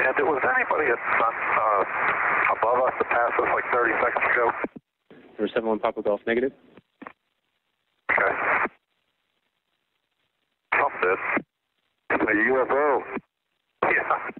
And was there anybody above us that passed us like 30 seconds ago? Number 71 Papa Golf negative. Okay. Something. It's a UFO. Yeah.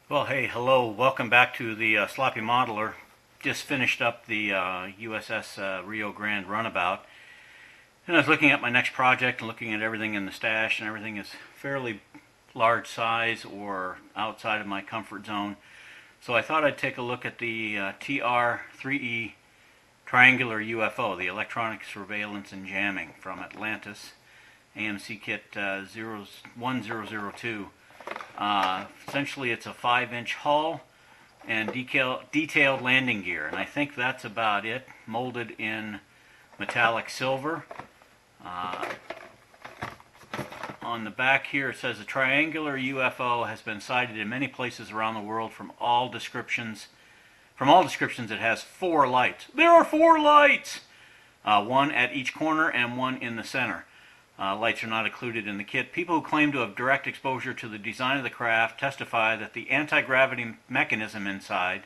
Well, hey, hello, welcome back to the Sloppy Modeler. Just finished up the USS Rio Grande runabout, and I was looking at my next project and looking at everything in the stash, and everything is fairly large size or outside of my comfort zone. So I thought I'd take a look at the TR-3E triangular UFO, the electronic surveillance and jamming from Atlantis, AMC kit 1002. Essentially it's a 5-inch hull and detailed landing gear, and I think that's about it. Molded in metallic silver. On the back here it says a triangular UFO has been sighted in many places around the world from all descriptions. It has 4 lights. There are 4 lights! 1 at each corner and 1 in the center. Lights are not included in the kit. People who claim to have direct exposure to the design of the craft testify that the anti-gravity mechanism inside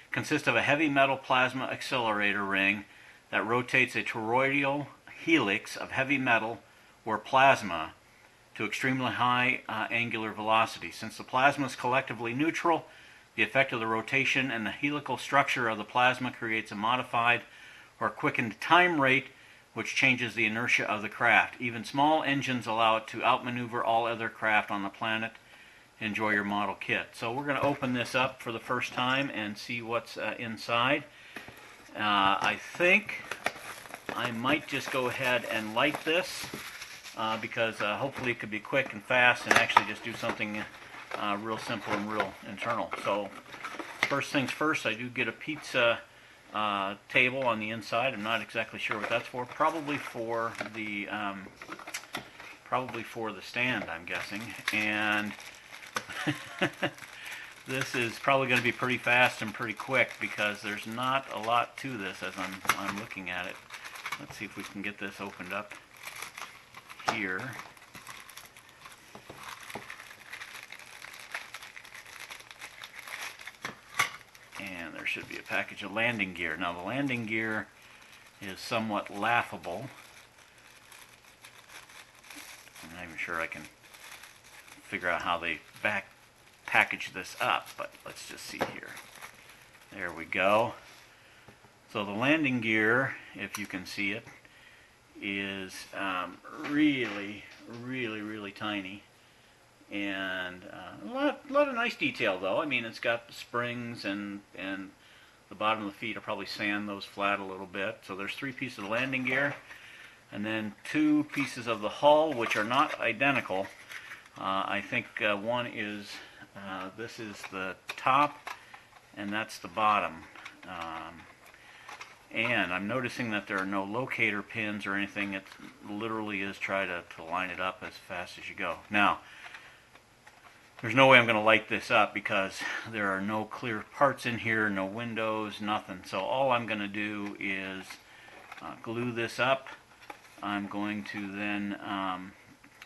consists of a heavy metal plasma accelerator ring that rotates a toroidal helix of heavy metal or plasma to extremely high angular velocity. Since the plasma is collectively neutral, the effect of the rotation and the helical structure of the plasma creates a modified or quickened time rate which changes the inertia of the craft. Even small engines allow it to outmaneuver all other craft on the planet. Enjoy your model kit. So we're going to open this up for the first time and see what's inside. I think I might just go ahead and light this because hopefully it could be quick and fast and actually just do something real simple and real internal. So first things first, I do get a pizza table on the inside. I'm not exactly sure what that's for. Probably for the stand, I'm guessing. And this is probably going to be pretty fast and pretty quick because there's not a lot to this as I'm looking at it. Let's see if we can get this opened up here. And there should be a package of landing gear. Now the landing gear is somewhat laughable. I'm not even sure I can figure out how they package this up, but let's just see here. There we go. So the landing gear, if you can see it, is really tiny. And a lot of nice detail though. I mean, it's got the springs and the bottom of the feet. I'll probably sand those flat a little bit. So there's 3 pieces of landing gear and then 2 pieces of the hull, which are not identical. I think one is, this is the top and that's the bottom. And I'm noticing that there are no locator pins or anything. It literally is try to line it up as fast as you go. Now, there's no way I'm going to light this up because there are no clear parts in here, no windows, nothing. So all I'm going to do is glue this up. I'm going to then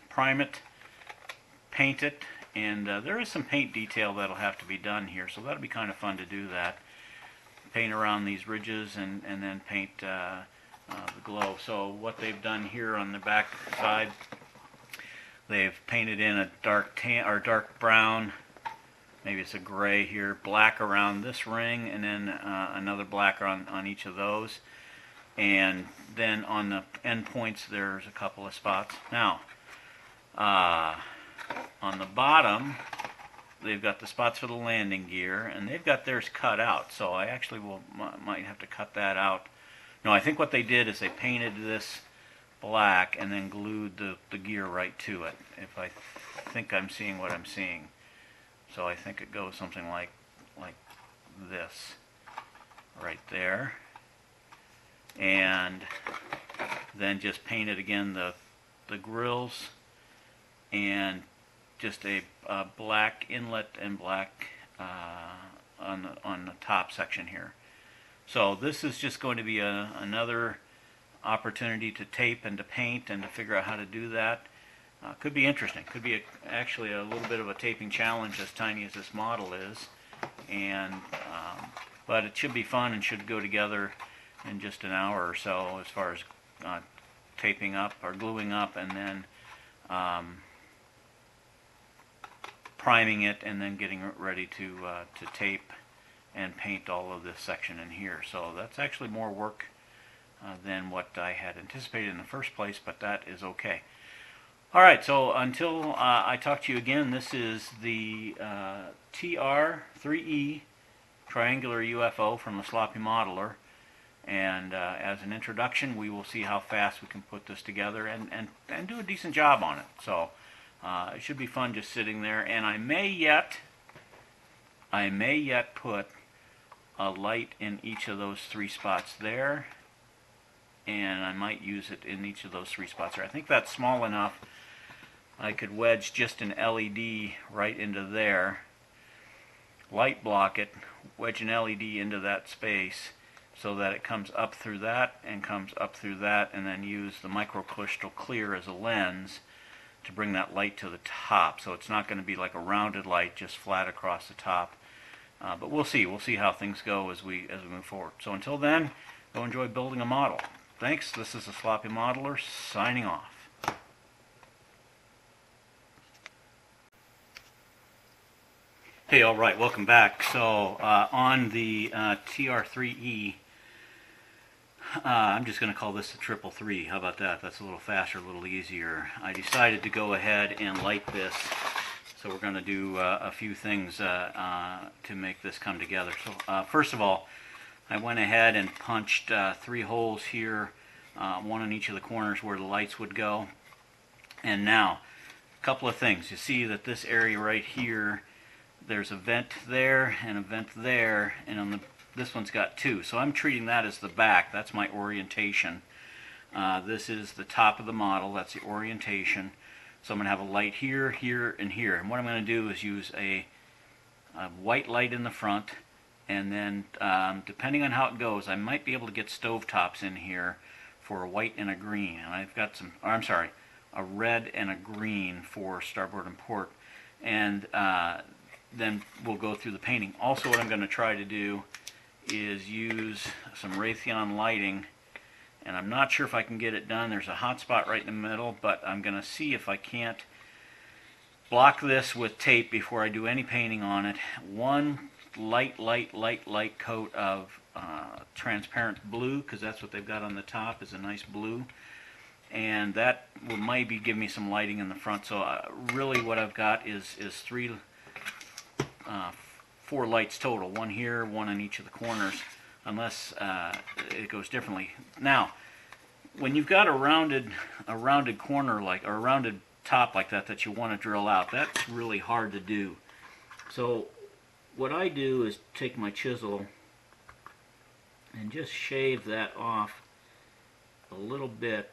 prime it, paint it, and there is some paint detail that'll have to be done here, so that'll be kind of fun to do that. Paint around these ridges and then paint the glow. So what they've done here on the back side, they've painted in a dark tan or dark brown, maybe it's a gray here, black around this ring, and then another black on each of those. And then on the end points there's a couple of spots. Now, on the bottom they've got the spots for the landing gear, and they've got theirs cut out, so I actually might have to cut that out. No, I think what they did is they painted this black and then glued the gear right to it, if I think I'm seeing what I'm seeing. So I think it goes something like this right there, and then just painted again the grills, and just a black inlet and black on the top section here. So this is just going to be another opportunity to tape and to paint and to figure out how to do that. Could be interesting. Could be actually a little bit of a taping challenge, as tiny as this model is, and but it should be fun and should go together in just an hour or so, as far as taping up or gluing up, and then priming it, and then getting it ready to tape and paint all of this section in here. So that's actually more work than what I had anticipated in the first place, but that is okay. Alright, so until I talk to you again, this is the TR-3E triangular UFO from the Sloppy Modeler, and as an introduction, we will see how fast we can put this together and do a decent job on it. So it should be fun just sitting there, and I may yet put a light in each of those three spots there, and I might use it in each of those three spots there. I think that's small enough. I could wedge just an LED right into there, light block it, wedge an LED into that space so that it comes up through that and comes up through that, and then use the microcrystal clear as a lens to bring that light to the top. So it's not going to be like a rounded light just flat across the top. But we'll see how things go as we move forward. So until then, go enjoy building a model. Thanks. This is the Sloppy Modeler signing off. Hey, all right, welcome back. So on the TR-3E, I'm just going to call this the 333. How about that? That's a little faster, a little easier. I decided to go ahead and light this. So we're going to do a few things to make this come together. So first of all, I went ahead and punched 3 holes here, one in each of the corners where the lights would go. And now, a couple of things. You see that this area right here, there's a vent there and a vent there, and on this one's got 2. So I'm treating that as the back. That's my orientation. This is the top of the model. That's the orientation. So I'm going to have a light here, here, and here. And what I'm going to do is use a white light in the front, and then depending on how it goes, I might be able to get stovetops in here for a white and a green. And I've got some, or I'm sorry, a red and a green for starboard and port. And then we'll go through the painting. Also, what I'm going to try to do is use some Raytheon lighting, and I'm not sure if I can get it done. There's a hot spot right in the middle, but I'm going to see if I can't block this with tape before I do any painting on it. One light coat of transparent blue, because that's what they've got on the top, is a nice blue, and that will maybe give me some lighting in the front. So really what I've got is 4 lights total, 1 here, 1 in each of the corners, unless it goes differently. Now, when you've got a rounded corner or a rounded top like that you want to drill out, that's really hard to do. So what I do is take my chisel and just shave that off a little bit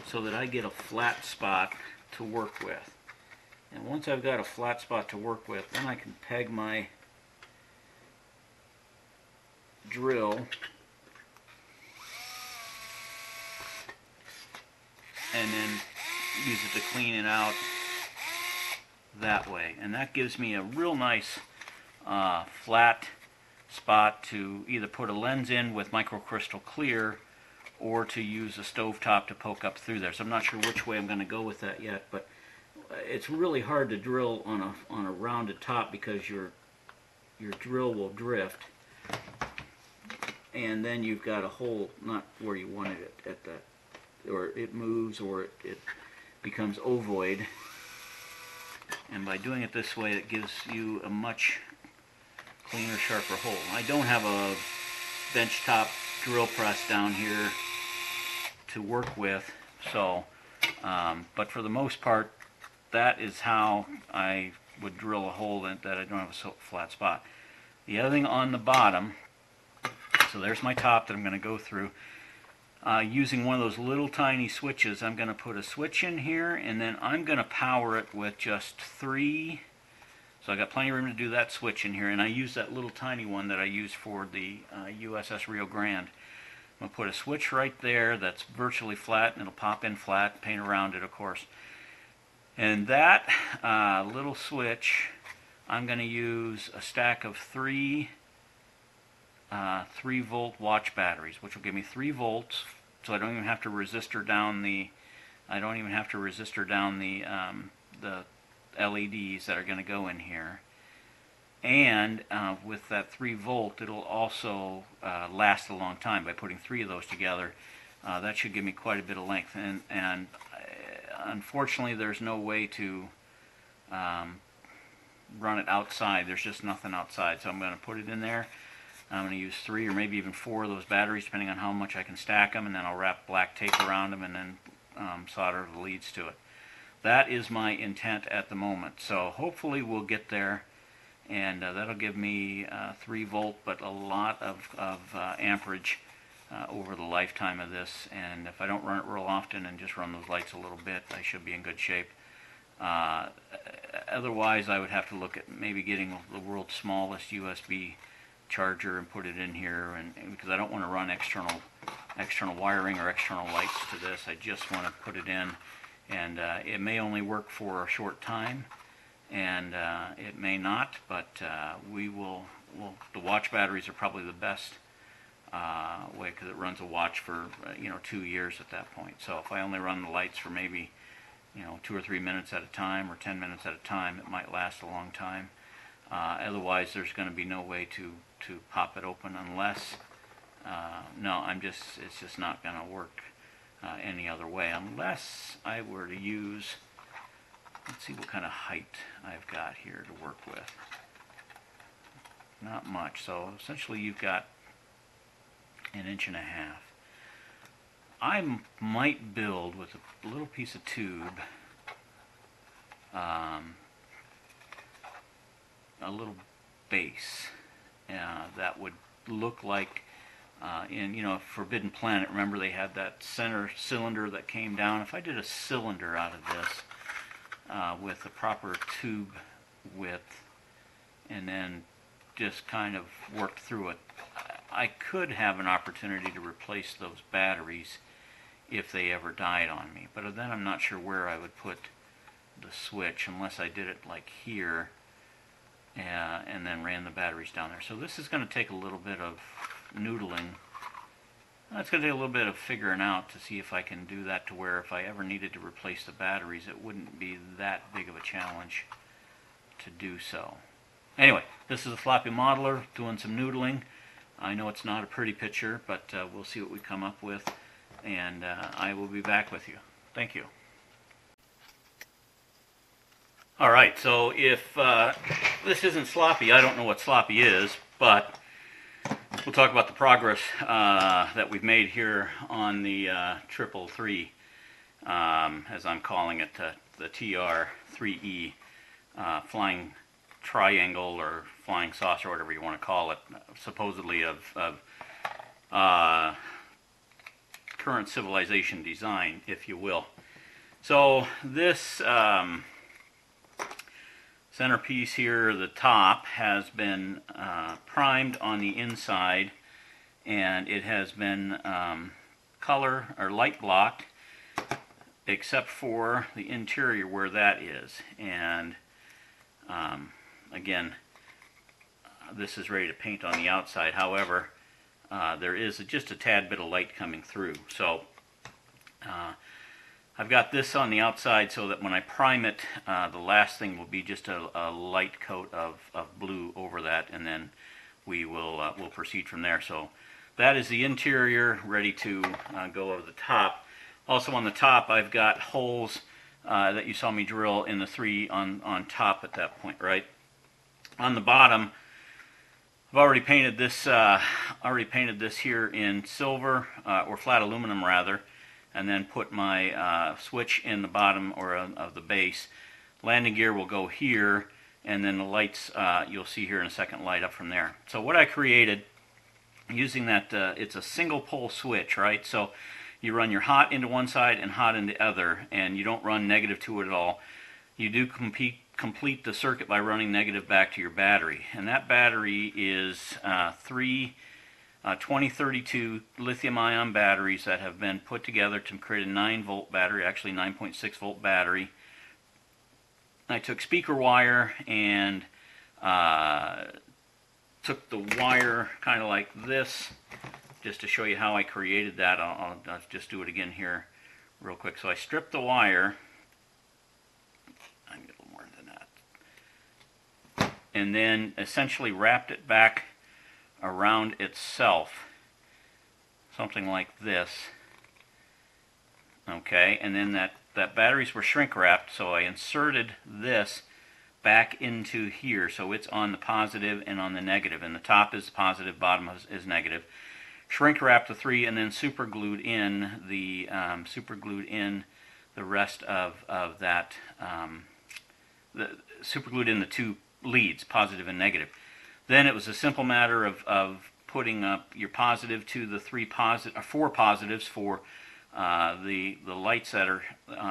so that I get a flat spot to work with. And once I've got a flat spot to work with, then I can peg my drill and then use it to clean it out that way. And that gives me a real nice flat spot to either put a lens in with microcrystal clear or to use a stovetop to poke up through there. So I'm not sure which way I'm going to go with that yet, but it's really hard to drill on a rounded top because your drill will drift, and then you've got a hole not where you wanted it at that, or it moves, or it becomes ovoid. And by doing it this way, it gives you a much cleaner, sharper hole. I don't have a benchtop drill press down here to work with, so but for the most part, that is how I would drill a hole in that I don't have a flat spot. The other thing on the bottom, so there's my top that I'm going to go through. Using one of those little tiny switches, I'm going to put a switch in here, and then I'm going to power it with just 3. So I got plenty of room to do that switch in here, and I use that little tiny one that I use for the USS Rio Grande. I'm going to put a switch right there that's virtually flat, and it'll pop in flat, paint around it, of course. And that little switch, I'm going to use a stack of 3 3-volt watch batteries, which will give me 3 volts, so I don't even have to resistor down the the LEDs that are going to go in here. And with that 3-volt, it'll also last a long time by putting 3 of those together. That should give me quite a bit of length. And unfortunately, there's no way to run it outside. There's just nothing outside. So I'm going to put it in there. I'm going to use 3 or maybe even 4 of those batteries, depending on how much I can stack them, and then I'll wrap black tape around them and then solder the leads to it. That is my intent at the moment. So hopefully we'll get there, and that'll give me 3-volt, but a lot of amperage over the lifetime of this. And if I don't run it real often and just run those lights a little bit, I should be in good shape. Otherwise, I would have to look at maybe getting the world's smallest USB charger and put it in here, and because I don't want to run external wiring or external lights to this. I just want to put it in, and it may only work for a short time, and it may not, but the watch batteries are probably the best way, because it runs a watch for 2 years at that point. So if I only run the lights for maybe 2 or 3 minutes at a time, or 10 minutes at a time, it might last a long time. Otherwise, there's going to be no way to pop it open unless it's just not going to work any other way, unless I were to use, let's see what kind of height I've got here to work with. Not much. So essentially you've got 1.5 inches. I might build with a little piece of tube a little base that would look like in Forbidden Planet. Remember, they had that center cylinder that came down. If I did a cylinder out of this with the proper tube width, and then just kind of worked through it, I could have an opportunity to replace those batteries if they ever died on me. But then I'm not sure where I would put the switch unless I did it like here, and then ran the batteries down there. So this is going to take a little bit of noodling. It's going to take a little bit of figuring out to see if I can do that to where if I ever needed to replace the batteries, it wouldn't be that big of a challenge to do so. Anyway, this is a floppy modeler doing some noodling. I know it's not a pretty picture, but we'll see what we come up with, and I will be back with you. Thank you. Alright, so if this isn't sloppy, I don't know what sloppy is, but we'll talk about the progress that we've made here on the 333, as I'm calling it, the TR-3E, Flying Triangle or Flying Saucer, whatever you want to call it, supposedly of current civilization design, if you will. So this centerpiece here, the top, has been primed on the inside, and it has been color or light blocked, except for the interior where that is. And again, this is ready to paint on the outside. However, there is just a tad bit of light coming through. So I've got this on the outside so that when I prime it, the last thing will be just a light coat of blue over that, and then we'll proceed from there. So that is the interior, ready to go over the top. Also on the top, I've got holes that you saw me drill in the 3 on top at that point, right? On the bottom, I've already painted this here in silver, or flat aluminum rather, and then put my switch in the bottom or of the base. Landing gear will go here, and then the lights you'll see here in a second light up from there. So what I created using that, it's a single pole switch, right? So you run your hot into one side and hot into the other, and you don't run negative to it at all. You do complete the circuit by running negative back to your battery, and that battery is three 2032 lithium-ion batteries that have been put together to create a 9-volt battery, actually 9.6-volt battery. I took speaker wire and took the wire kind of like this, just to show you how I created that. I'll just do it again here real quick. So I stripped the wire. I can get a little more than that. And then essentially wrapped it back around itself, something like this. Okay, and then that batteries were shrink wrapped, so I inserted this back into here, so it's on the positive and on the negative, and the top is positive, bottom is negative. Shrink wrapped the 3, and then super glued in the rest of that. Super glued in the 2 leads, positive and negative. Then it was a simple matter of putting up your positive to the 4 positives for the lights that are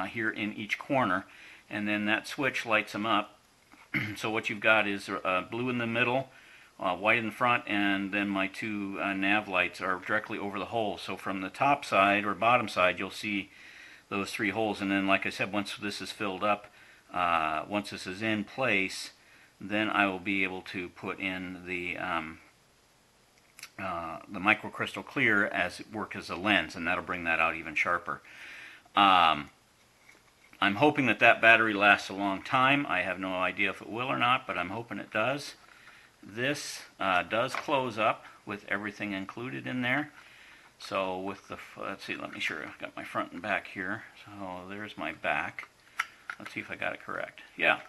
here in each corner, and then that switch lights them up. So what you've got is blue in the middle, white in the front, and then my 2 nav lights are directly over the holes. So from the top side or bottom side, you'll see those 3 holes, and then like I said, once this is filled up, once this is in place, then I will be able to put in the microcrystal clear as work as a lens, and that'll bring that out even sharper. I'm hoping that battery lasts a long time. I have no idea if it will or not, but I'm hoping it does. This does close up with everything included in there. So with the, let's see, let me sure I've got my front and back here. So there's my back. Let's see if I got it correct. Yeah.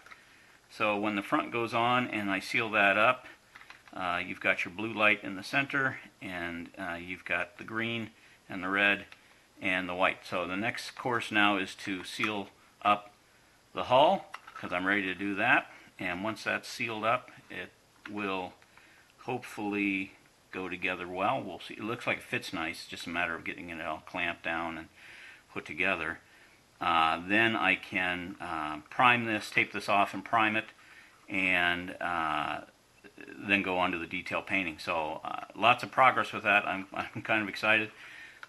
So when the front goes on and I seal that up, you've got your blue light in the center, and you've got the green and the red and the white. So the next course now is to seal up the hull, because I'm ready to do that. And once that's sealed up, it will hopefully go together well. We'll see. It looks like it fits nice. It's just a matter of getting it all clamped down and put together. Then I can prime this, tape this off and prime it, and then go on to the detail painting. So lots of progress with that. I'm kind of excited.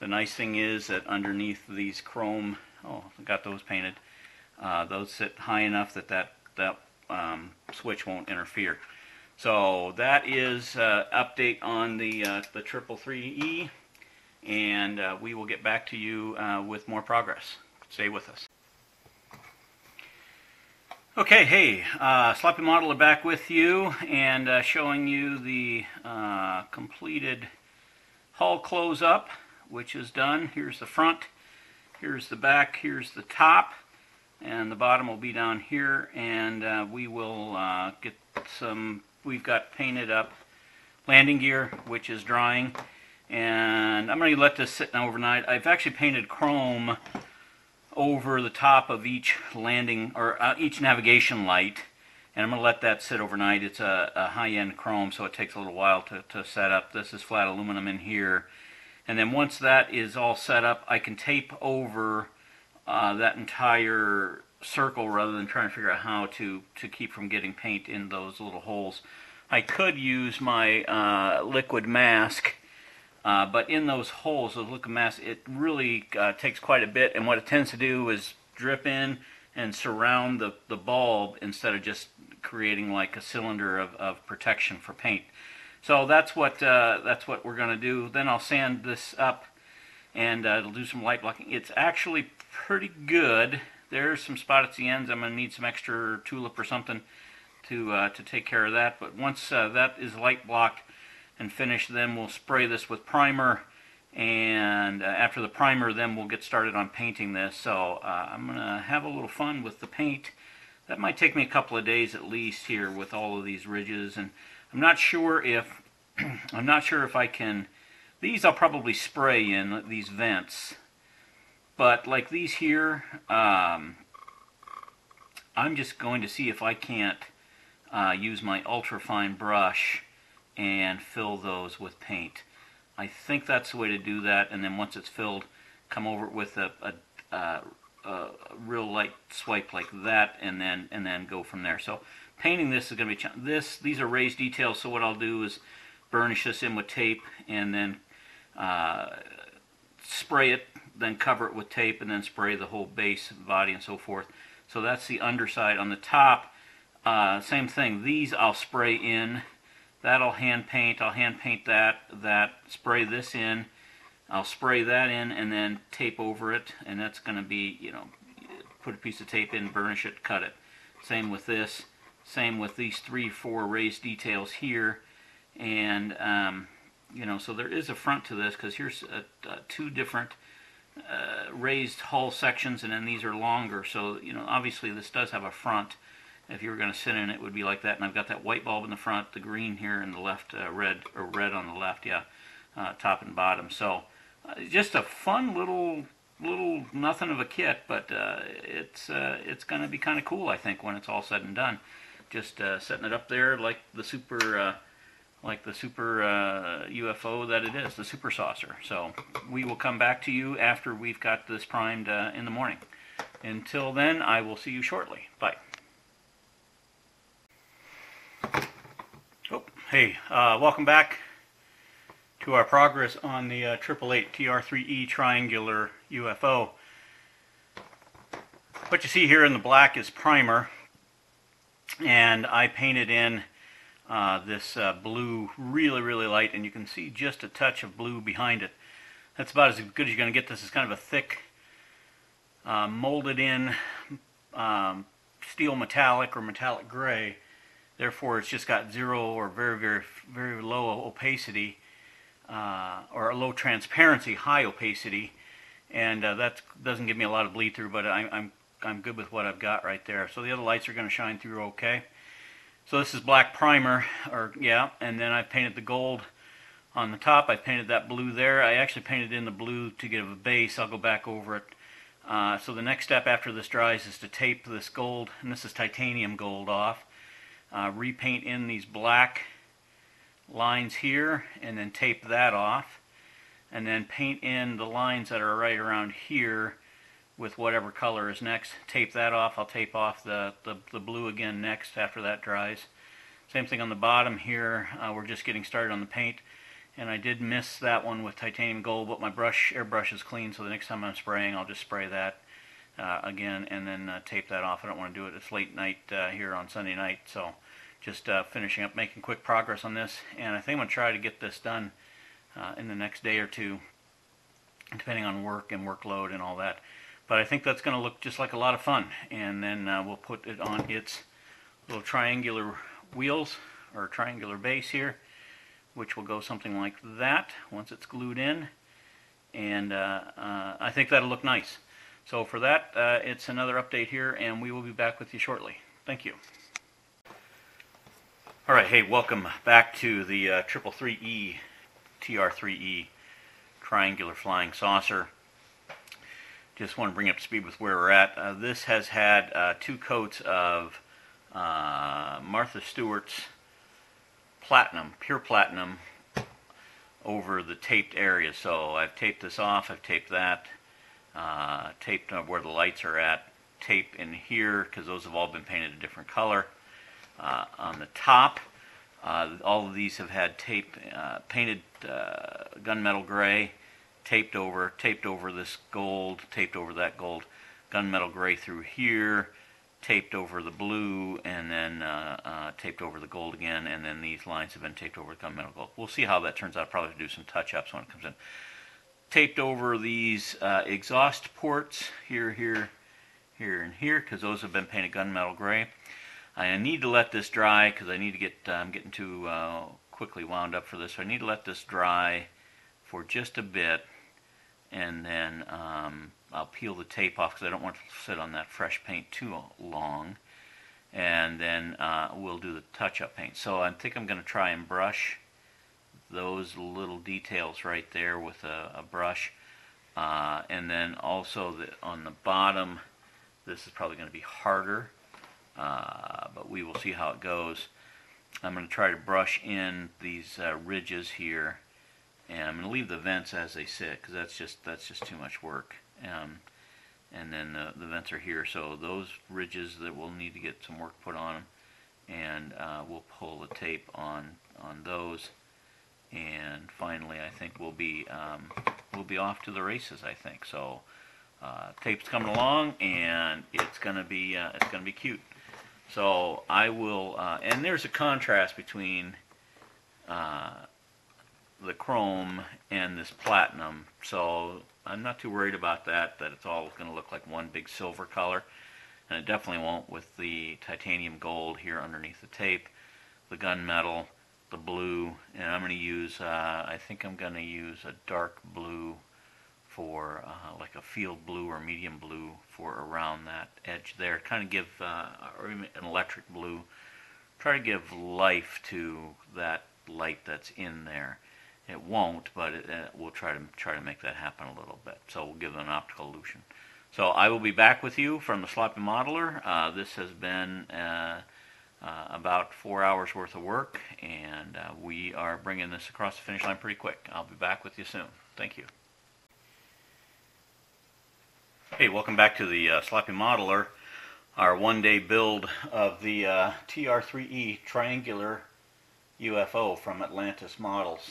The nice thing is that underneath these chrome, I got those painted, those sit high enough that switch won't interfere. So that is update on the 333E, and we will get back to you with more progress. Stay with us. Okay, hey, Sloppy Modeler back with you, and showing you the completed hull close up, which is done. Here's the front, here's the back, here's the top, and the bottom will be down here, and we will get some, we've got painted up landing gear, which is drying, and I'm going to let this sit now overnight. I've actually painted chrome over the top of each landing or each navigation light, and I'm going to let that sit overnight. It's a high-end chrome, so it takes a little while to set up. This is flat aluminum in here, and then once that is all set up, I can tape over that entire circle rather than trying to figure out how to keep from getting paint in those little holes. I could use my liquid mask, but in those holes, those liquid masks, it really takes quite a bit, and what it tends to do is drip in and surround the bulb instead of just creating like a cylinder of protection for paint. So that's what we're going to do. Then I'll sand this up, and it'll do some light blocking. It's actually pretty good. There's some spot at the ends. I'm going to need some extra tulip or something to take care of that. But once that is light blocked and finished, then we'll spray this with primer, and after the primer, then we'll get started on painting this. So I'm going to have a little fun with the paint. That might take me a couple of days at least here with all of these ridges, and I'm not sure if I can. These I'll probably spray in these vents, but like these here, I'm just going to see if I can't use my ultrafine brush and fill those with paint. I think that's the way to do that, and then once it's filled, come over it with a real light swipe like that, and then go from there. So painting this is going to be these are raised details, so what I'll do is burnish this in with tape and then spray it, then cover it with tape, and then spray the whole base, body, and so forth. So that's the underside. On the top, same thing. These I'll spray in. That I'll hand paint. I'll hand paint that, spray this in. I'll spray that in and then tape over it, and that's going to be, you know, put a piece of tape in, burnish it, cut it. Same with this. Same with these 3-4 raised details here. And, you know, so there is a front to this, because here's two different raised hull sections, and then these are longer. So, you know, obviously this does have a front. If you were going to sit in it, it would be like that. And I've got that white bulb in the front, the green here in the left, red on the left, yeah, top and bottom. So just a fun little nothing of a kit, but it's going to be kind of cool, I think, when it's all said and done. Just setting it up there like the super UFO that it is, the super saucer. So we will come back to you after we've got this primed in the morning. Until then, I will see you shortly. Bye. Oh, hey, welcome back to our progress on the 888 TR3E triangular UFO. What you see here in the black is primer, and I painted in this blue really light, and you can see just a touch of blue behind it. That's about as good as you're going to get. This is kind of a thick molded in steel metallic or metallic gray. Therefore, it's just got zero or very low opacity, or a low transparency, high opacity, and that doesn't give me a lot of bleed through. But I'm good with what I've got right there. So the other lights are going to shine through okay. So this is black primer, or yeah, and then I painted the gold on the top. I painted that blue there. I actually painted in the blue to give a base. I'll go back over it. So the next step after this dries is to tape this gold, and this is titanium gold, off. Repaint in these black lines here, and then tape that off, and then paint in the lines that are right around here with whatever color is next. Tape that off. I'll tape off the blue again next after that dries. Same thing on the bottom here. We're just getting started on the paint, and I did miss that one with titanium gold, but my airbrush is clean, so the next time I'm spraying, I'll just spray that again, and then tape that off. I don't want to do it. It's late night here on Sunday night, so just finishing up, making quick progress on this, and I think I'm going to try to get this done in the next day or two, depending on work and workload and all that. But I think that's going to look just like a lot of fun, and then we'll put it on its little triangular wheels, or triangular base here, which will go something like that once it's glued in, and I think that'll look nice. So for that, it's another update here, and we will be back with you shortly. Thank you. Alright, hey, welcome back to the 333E TR3E triangular flying saucer. Just want to bring up to speed with where we're at. This has had 2 coats of Martha Stewart's platinum, pure platinum, over the taped area. So I've taped this off, I've taped that, taped where the lights are at, tape in here, because those have all been painted a different color. On the top, all of these have had tape, painted gunmetal gray, taped over this gold, taped over that gold, gunmetal gray through here, taped over the blue, and then taped over the gold again, and then these lines have been taped over with gunmetal gold. We'll see how that turns out. Probably do some touch-ups when it comes in. Taped over these exhaust ports here, and here, because those have been painted gunmetal gray. I need to let this dry because I need to get, I'm getting too quickly wound up for this, so I need to let this dry for just a bit, and then I'll peel the tape off because I don't want it to sit on that fresh paint too long, and then we'll do the touch-up paint. So I think I'm going to try and brush those little details right there with a brush, and then also on the bottom, this is probably going to be harder but we will see how it goes. I'm going to try to brush in these ridges here, and I'm going to leave the vents as they sit, because that's just too much work. And then the vents are here, so those ridges that will need to get some work put on them, and we'll pull the tape on those, and finally I think we'll be off to the races, I think. So tape's coming along, and it's gonna be cute. So I will, and there's a contrast between the chrome and this platinum, so I'm not too worried about that it's all going to look like one big silver color, and it definitely won't with the titanium gold here underneath the tape, the gunmetal, the blue, and I'm going to use, I think I'm going to use a dark blue for like a field blue or medium blue for around that edge there, kind of give, or even an electric blue, try to give life to that light that's in there. It won't, but we'll try to make that happen a little bit. So we'll give it an optical illusion. So I will be back with you from the Sloppy Modeler. This has been about 4 hours worth of work, and we are bringing this across the finish line pretty quick. I'll be back with you soon. Thank you. Hey, welcome back to the Sloppy Modeler, our one-day build of the TR3E triangular UFO from Atlantis Models,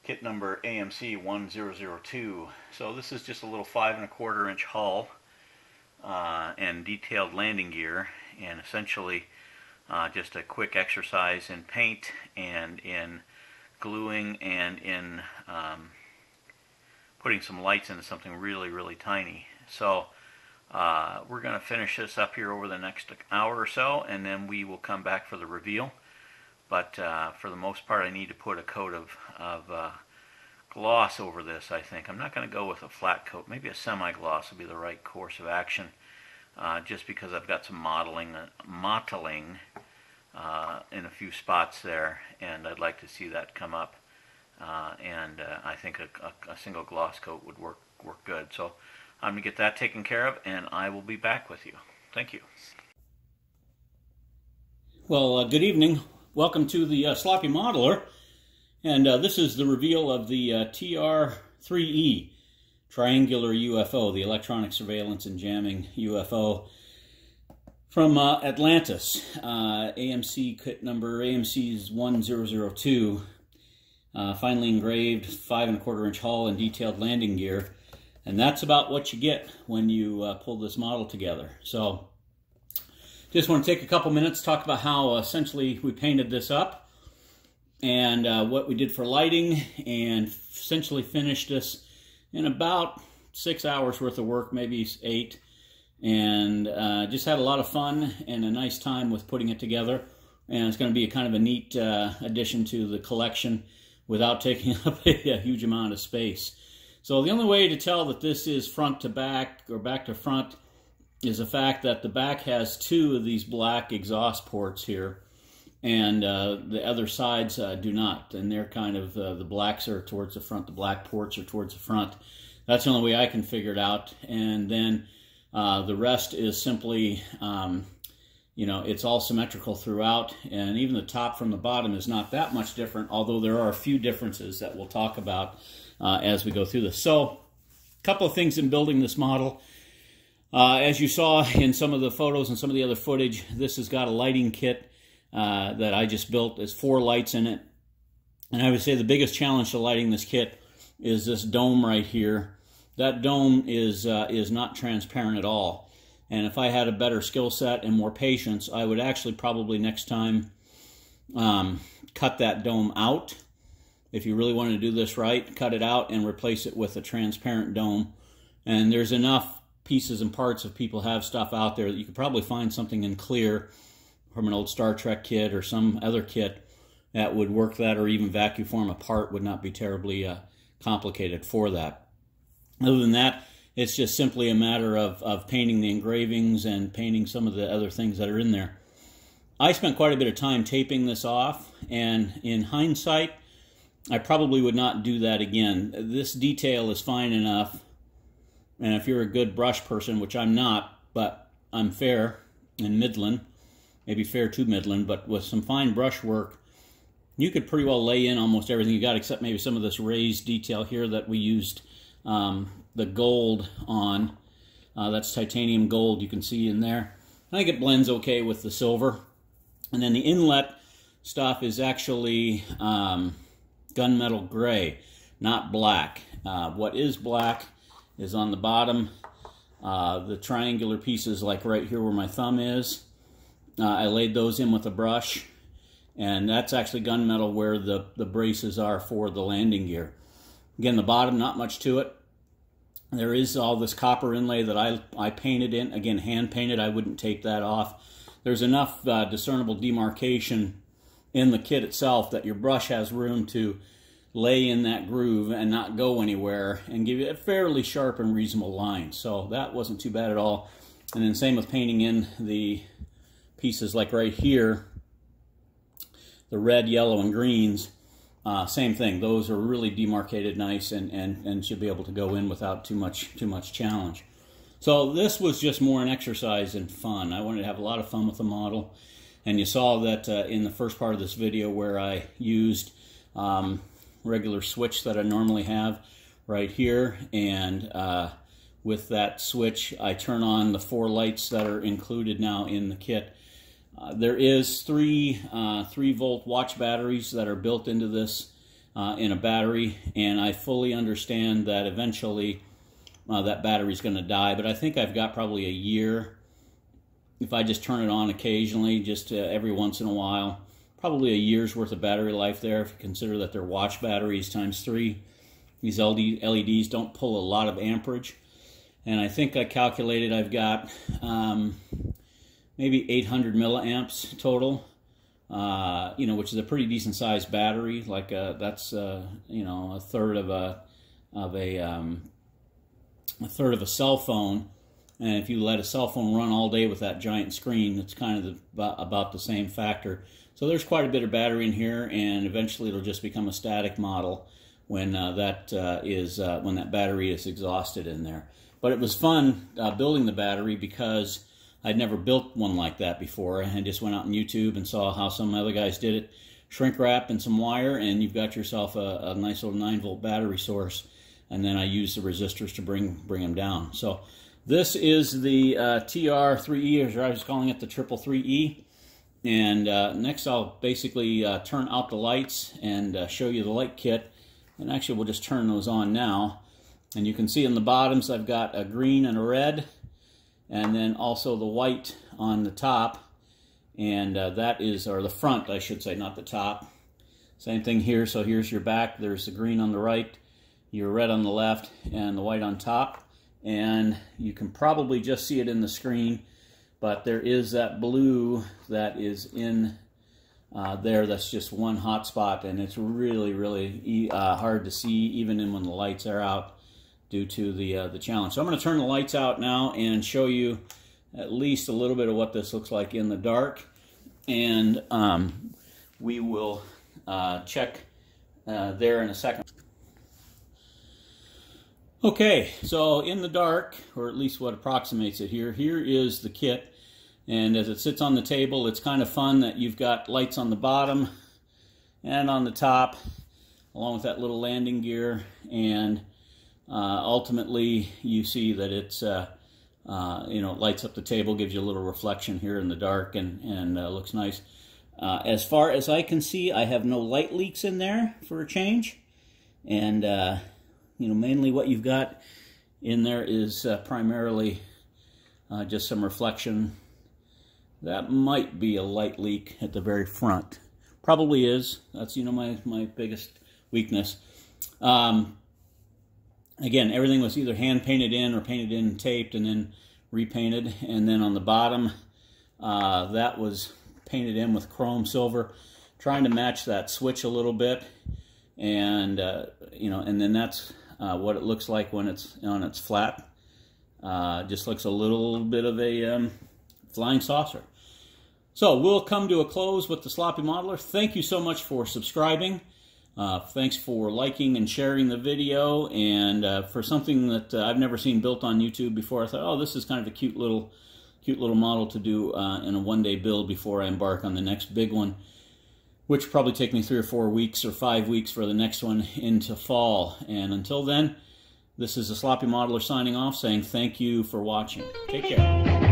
kit number AMC 1002. So this is just a little 5 1/4 inch hull and detailed landing gear, and essentially just a quick exercise in paint and in gluing and in putting some lights into something really tiny. So we're going to finish this up here over the next hour or so, and then we will come back for the reveal. But for the most part, I need to put a coat of gloss over this, I think. I'm not going to go with a flat coat. Maybe a semi-gloss would be the right course of action, just because I've got some mottling in a few spots there, and I'd like to see that come up. And I think a single gloss coat would work good. So I'm going to get that taken care of, and I will be back with you. Thank you. Well, good evening. Welcome to the Sloppy Modeler, and this is the reveal of the TR3E triangular UFO, the electronic surveillance and jamming UFO from Atlantis. AMC kit number AMC's 1002, finely engraved 5 1/4 inch hull and detailed landing gear, and that's about what you get when you pull this model together. So just want to take a couple minutes to talk about how essentially we painted this up, and what we did for lighting, and essentially finished this in about 6 hours worth of work, maybe 8, and just had a lot of fun and a nice time with putting it together. And it's going to be a kind of a neat addition to the collection without taking up a huge amount of space. So the only way to tell that this is front to back or back to front is the fact that the back has 2 of these black exhaust ports here, and the other sides do not, and they're kind of, the blacks are towards the front, the black ports are towards the front. That's the only way I can figure it out. And then the rest is simply, you know, it's all symmetrical throughout, and even the top from the bottom is not that much different, although there are a few differences that we'll talk about as we go through this. So a couple of things in building this model. As you saw in some of the photos and some of the other footage, this has got a lighting kit that I just built. There's 4 lights in it. And I would say the biggest challenge to lighting this kit is this dome right here. That dome is not transparent at all. And if I had a better skill set and more patience, I would actually probably next time cut that dome out. If you really wanted to do this right, cut it out and replace it with a transparent dome. And there's enough pieces and parts if people have stuff out there that you could probably find something in clear from an old Star Trek kit or some other kit that would work that, or even vacuum form a part would not be terribly complicated for that. Other than that, it's just simply a matter of painting the engravings and painting some of the other things that are in there. I spent quite a bit of time taping this off, and in hindsight, I probably would not do that again. This detail is fine enough. And if you're a good brush person, which I'm not, but I'm fair, in Midland, maybe fair to Midland, but with some fine brush work, you could pretty well lay in almost everything you got, except maybe some of this raised detail here that we used the gold on. That's titanium gold, you can see in there. I think it blends okay with the silver. And then the inlet stuff is actually gunmetal gray, not black. What is black is on the bottom, the triangular pieces like right here where my thumb is. I laid those in with a brush, and that's actually gunmetal where the braces are for the landing gear. Again, the bottom, not much to it. There is all this copper inlay that I painted in. Again, hand painted. I wouldn't take that off. There's enough discernible demarcation in the kit itself that your brush has room to lay in that groove and not go anywhere and give you a fairly sharp and reasonable line. So that wasn't too bad at all. And then same with painting in the pieces like right here, the red, yellow, and greens. Same thing. Those are really demarcated nice and should be able to go in without too much challenge. So this was just more an exercise and fun. I wanted to have a lot of fun with the model. And you saw that in the first part of this video where I used regular switch that I normally have right here. And with that switch, I turn on the 4 lights that are included now in the kit. There is 3 3-volt watch batteries that are built into this in a battery, and I fully understand that eventually that battery is going to die, but I think I've got probably a year if I just turn it on occasionally, just every once in a while. Probably a year's worth of battery life there if you consider that they're watch batteries times 3. These LEDs don't pull a lot of amperage, and I think I calculated I've got maybe 800 milliamps total, which is a pretty decent sized battery. Like that's a third of a cell phone. And if you let a cell phone run all day with that giant screen, it's kind of about the same factor. So there's quite a bit of battery in here, and eventually it'll just become a static model when that battery is exhausted in there. But it was fun building the battery because I'd never built one like that before. I just went out on YouTube and saw how some other guys did it. Shrink wrap and some wire, and you've got yourself a nice little 9-volt battery source. And then I used the resistors to bring them down. So this is the TR3E, or I was calling it the 333E. And next I'll basically turn out the lights and show you the light kit. And actually we'll just turn those on now. And you can see in the bottoms I've got a green and a red, and then also the white on the top. And that is, or the front I should say, not the top. Same thing here. So here's your back. There's the green on the right, your red on the left, and the white on top. And you can probably just see it in the screen, but there is that blue that is in there. That's just one hot spot, and it's really hard to see even when the lights are out due to the challenge. So I'm going to turn the lights out now and show you at least a little bit of what this looks like in the dark, and we will check there in a second. Okay, so in the dark, or at least what approximates it here is the kit. And as it sits on the table, it's kind of fun that you've got lights on the bottom and on the top, along with that little landing gear. And ultimately, you see that it's, it lights up the table, gives you a little reflection here in the dark, and looks nice. As far as I can see, I have no light leaks in there for a change. And mainly what you've got in there is primarily just some reflection. That might be a light leak at the very front. Probably is. That's, my biggest weakness. Again, everything was either hand painted in or painted in and taped and then repainted. And then on the bottom, that was painted in with chrome silver, trying to match that switch a little bit. And, and then that's what it looks like when it's on its flat. Just looks a little bit of a flying saucer. So we'll come to a close with the Sloppy Modeler. Thank you so much for subscribing. Thanks for liking and sharing the video. And for something that I've never seen built on YouTube before, I thought, oh, this is kind of a cute little cute little model to do in a one-day build before I embark on the next big one, which will probably take me 3 or 4 weeks or 5 weeks for the next one into fall. And until then, this is the Sloppy Modeler signing off, saying thank you for watching. Take care.